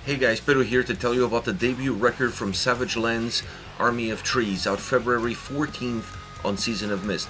Hey guys, Pedro here to tell you about the debut record from Savage Land's Army of Trees, out February 14th on Season of Mist.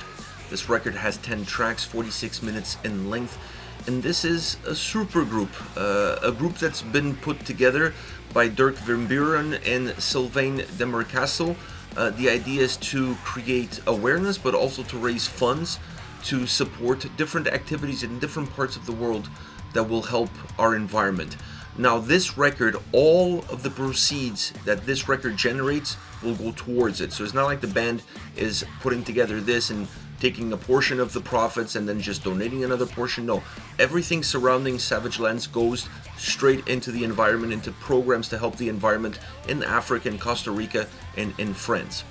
This record has 10 tracks, 46 minutes in length, and this is a super group, a group that's been put together by Dirk Verburen and Sylvain Demercasso. The idea is to create awareness, but also to raise funds to support different activities in different parts of the world that will help our environment. Now, this record, all of the proceeds that this record generates will go towards it. So it's not like the band is putting together this and taking a portion of the profits and then just donating another portion. No, everything surrounding Savage Lands goes straight into the environment, into programs to help the environment in Africa, in Costa Rica, and in France.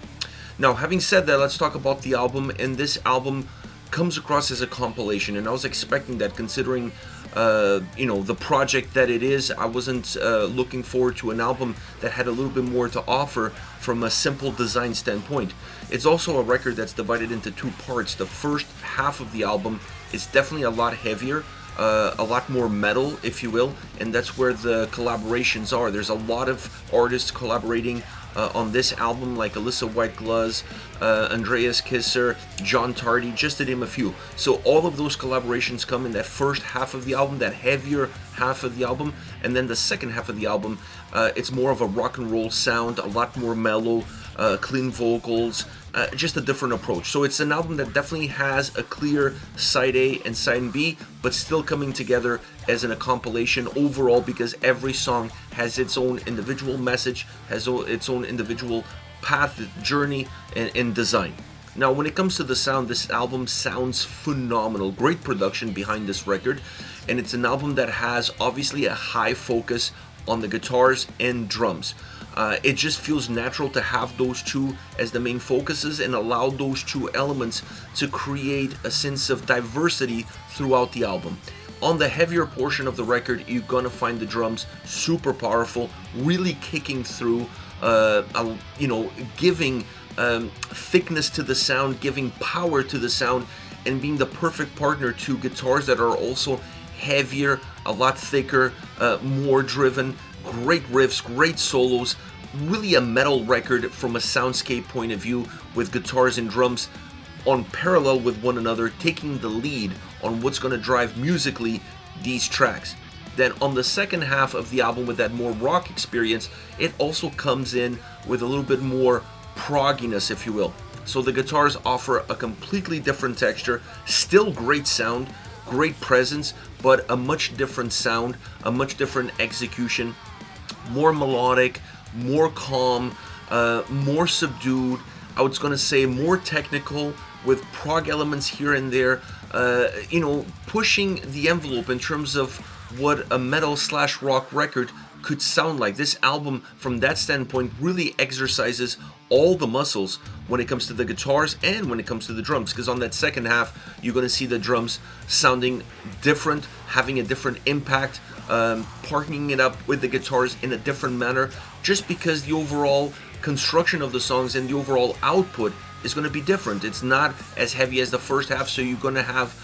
Now, having said that, let's talk about the album. And this album comes across as a compilation, and I was expecting that, considering the project that it is. I wasn't looking forward to an album that had a little bit more to offer from a simple design standpoint. It's also a record that's divided into two parts. The first half of the album is definitely a lot heavier, a lot more metal, if you will, and that's where the collaborations are. There's a lot of artists collaborating on this album, like Alissa, White-Gluz, Andreas, John Tardy, just to name a few. So all of those collaborations come in that first half of the album, that heavier half of the album, and then the second half of the album, it's more of a rock and roll sound, a lot more mellow, clean vocals, just a different approach. So it's an album that definitely has a clear side A and side B, but still coming together as in a compilation overall, because every song has its own individual message, has its own individual path, journey, and design. Now, when it comes to the sound, this album sounds phenomenal. Great production behind this record, and it's an album that has obviously a high focus on the guitars and drums. It just feels natural to have those two as the main focuses and allow those two elements to create a sense of diversity throughout the album. On the heavier portion of the record, you're gonna find the drums super powerful, really kicking through, giving thickness to the sound, giving power to the sound, and being the perfect partner to guitars that are also heavier, a lot thicker, more driven. Great riffs, great solos, really a metal record from a soundscape point of view, with guitars and drums on parallel with one another, taking the lead on what's going to drive musically these tracks. Then on the second half of the album, with that more rock experience, it also comes in with a little bit more progginess, if you will. So the guitars offer a completely different texture, still great sound, great presence, but a much different sound, a much different execution, more melodic, more calm, more subdued. I was going to say more technical, with prog elements here and there, pushing the envelope in terms of what a metal/rock record could sound like. This album, from that standpoint, really exercises all the muscles when it comes to the guitars and when it comes to the drums, because on that second half, you're going to see the drums sounding different, having a different impact, partnering it up with the guitars in a different manner, just because the overall construction of the songs and the overall output is going to be different. It's not as heavy as the first half, so you're going to have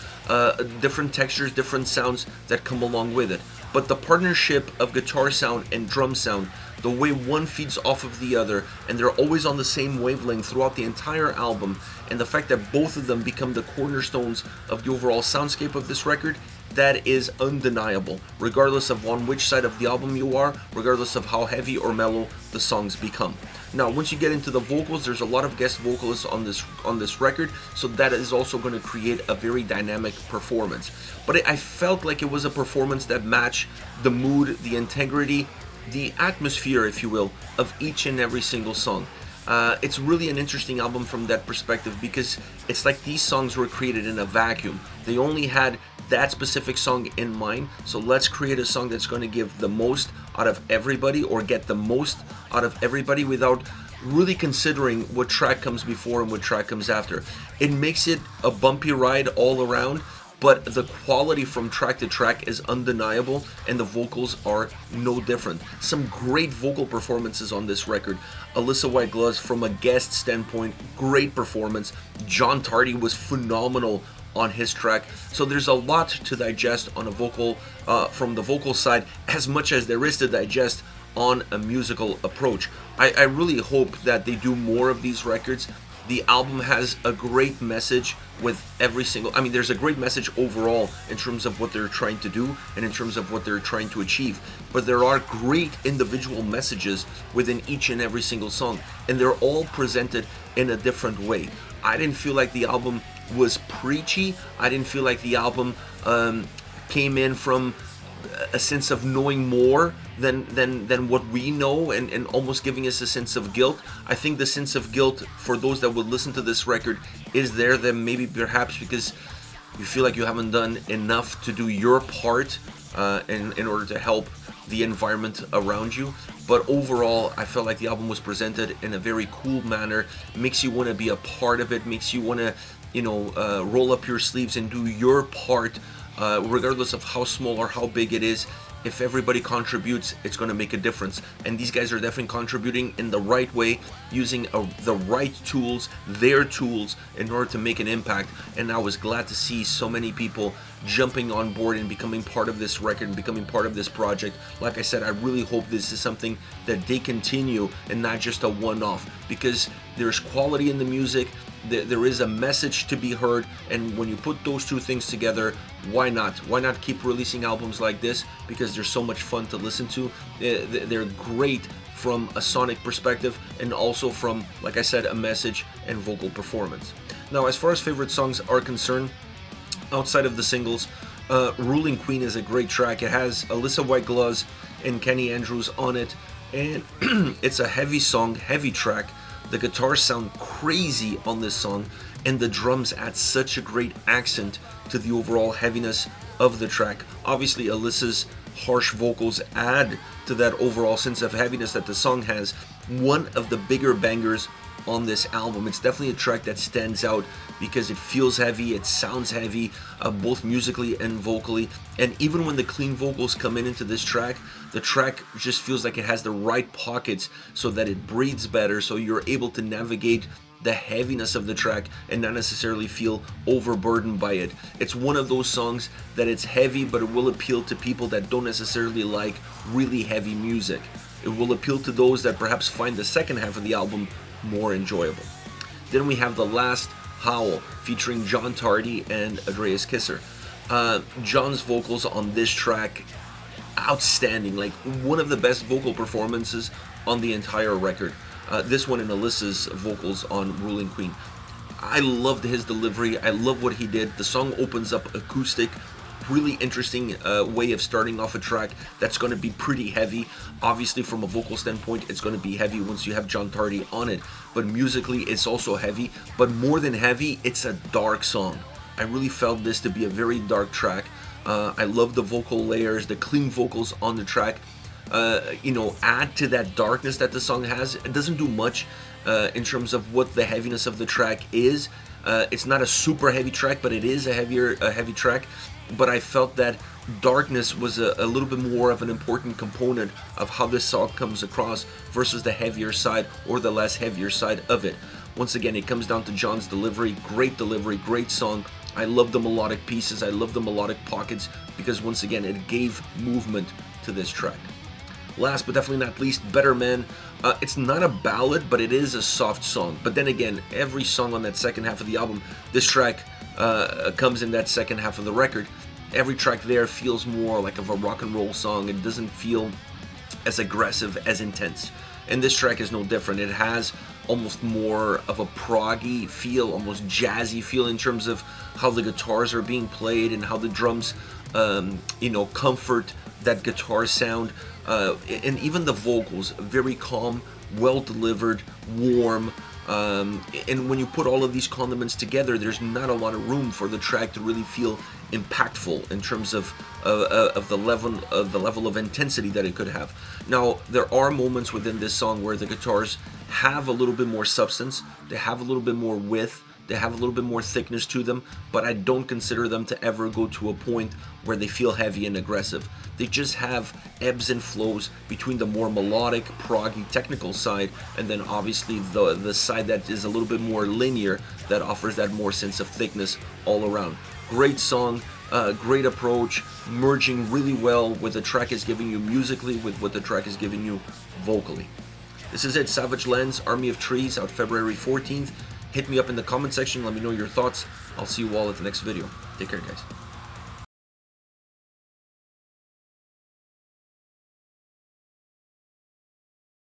different textures, different sounds that come along with it. But the partnership of guitar sound and drum sound, the way one feeds off of the other, and they're always on the same wavelength throughout the entire album, and the fact that both of them become the cornerstones of the overall soundscape of this record, that is undeniable, regardless of on which side of the album you are, regardless of how heavy or mellow the songs become. Now, once you get into the vocals, there's a lot of guest vocalists on this record, so that is also going to create a very dynamic performance. But I felt like it was a performance that matched the mood, the integrity, the atmosphere, if you will, of each and every single song. It's really an interesting album from that perspective, because it's like these songs were created in a vacuum. They only had that specific song in mind, so let's create a song that's going to give the most out of everybody, or get the most out of everybody, without really considering what track comes before and what track comes after. It makes it a bumpy ride all around, but the quality from track to track is undeniable, and the vocals are no different. Some great vocal performances on this record. Alissa, White-Gluz, from a guest standpoint, great performance. John Tardy was phenomenal on his track. So there's a lot to digest on a vocal, from the vocal side, as much as there is to digest on a musical approach. I really hope that they do more of these records. The album has a great message with every single, I mean, there's a great message overall in terms of what they're trying to do and in terms of what they're trying to achieve. But there are great individual messages within each and every single song, and they're all presented in a different way. I didn't feel like the album was preachy. I didn't feel like the album came in from a sense of knowing more than what we know, and almost giving us a sense of guilt. I think the sense of guilt for those that would listen to this record is there, then maybe perhaps because you feel like you haven't done enough to do your part in order to help the environment around you. But overall, I felt like the album was presented in a very cool manner, makes you want to be a part of it, makes you want to, roll up your sleeves and do your part, regardless of how small or how big it is. If everybody contributes, it's going to make a difference. And these guys are definitely contributing in the right way, using the right tools, their tools, in order to make an impact. And I was glad to see so many people jumping on board and becoming part of this record and becoming part of this project. Like I said, I really hope this is something that they continue and not just a one-off, because there's quality in the music. There is a message to be heard, and when you put those two things together, why not? Why not keep releasing albums like this? Because they're so much fun to listen to. They're great from a sonic perspective, and also from, like I said, a message and vocal performance. Now, as far as favorite songs are concerned, outside of the singles, Ruling Queen is a great track. It has Alissa, White-Gluz, and Kenny Andrews on it, and it's a heavy song, heavy track. The guitars sound crazy on this song, and the drums add such a great accent to the overall heaviness of the track. Obviously, Alissa's harsh vocals add to that overall sense of heaviness that the song has. One of the bigger bangers on this album. It's definitely a track that stands out because it feels heavy, it sounds heavy, both musically and vocally. And even when the clean vocals come into this track, the track just feels like it has the right pockets so that it breathes better, so you're able to navigate the heaviness of the track and not necessarily feel overburdened by it. It's one of those songs that it's heavy, but it will appeal to people that don't necessarily like really heavy music. It will appeal to those that perhaps find the second half of the album more enjoyable. Then we have the last, Howl, featuring John Tardy and Andreas Kisser. John's vocals on this track, outstanding, like one of the best vocal performances on the entire record. This one and Alissa's vocals on Ruling Queen. I loved his delivery. I love what he did. The song opens up acoustic. Really interesting way of starting off a track that's going to be pretty heavy. Obviously, from a vocal standpoint, it's going to be heavy once you have John Tardy on it. But musically, it's also heavy. But more than heavy, it's a dark song. I really felt this to be a very dark track. I love the vocal layers, the clean vocals on the track. Add to that darkness that the song has. It doesn't do much in terms of what the heaviness of the track is. It's not a super heavy track, but it is a heavy track. But I felt that darkness was a little bit more of an important component of how this song comes across versus the heavier side or the less heavier side of it. Once again, it comes down to John's delivery, great song. I love the melodic pieces, I love the melodic pockets, because once again, it gave movement to this track. Last but definitely not least, Better Man. It's not a ballad, but it is a soft song. But then again, every song on that second half of the album, this track comes in that second half of the record. Every track there feels more like of a rock and roll song. It doesn't feel as aggressive, as intense. And this track is no different. It has almost more of a proggy feel, almost jazzy feel in terms of how the guitars are being played and how the drums, comfort that guitar sound. And even the vocals, very calm, well delivered, warm. And when you put all of these condiments together, there's not a lot of room for the track to really feel impactful in terms of the level of intensity that it could have. Now, there are moments within this song where the guitars have a little bit more substance, they have a little bit more width, They have a little bit more thickness to them, but I don't consider them to ever go to a point where they feel heavy and aggressive. They just have ebbs and flows between the more melodic, proggy, technical side, and then obviously the side that is a little bit more linear, that offers that more sense of thickness all around. Great song, great approach, merging really well what the track is giving you musically with what the track is giving you vocally. This is it, Savage Lands, Army of Trees, out February 14th. Hit me up in the comment section, let me know your thoughts. I'll see you all at the next video. Take care, guys.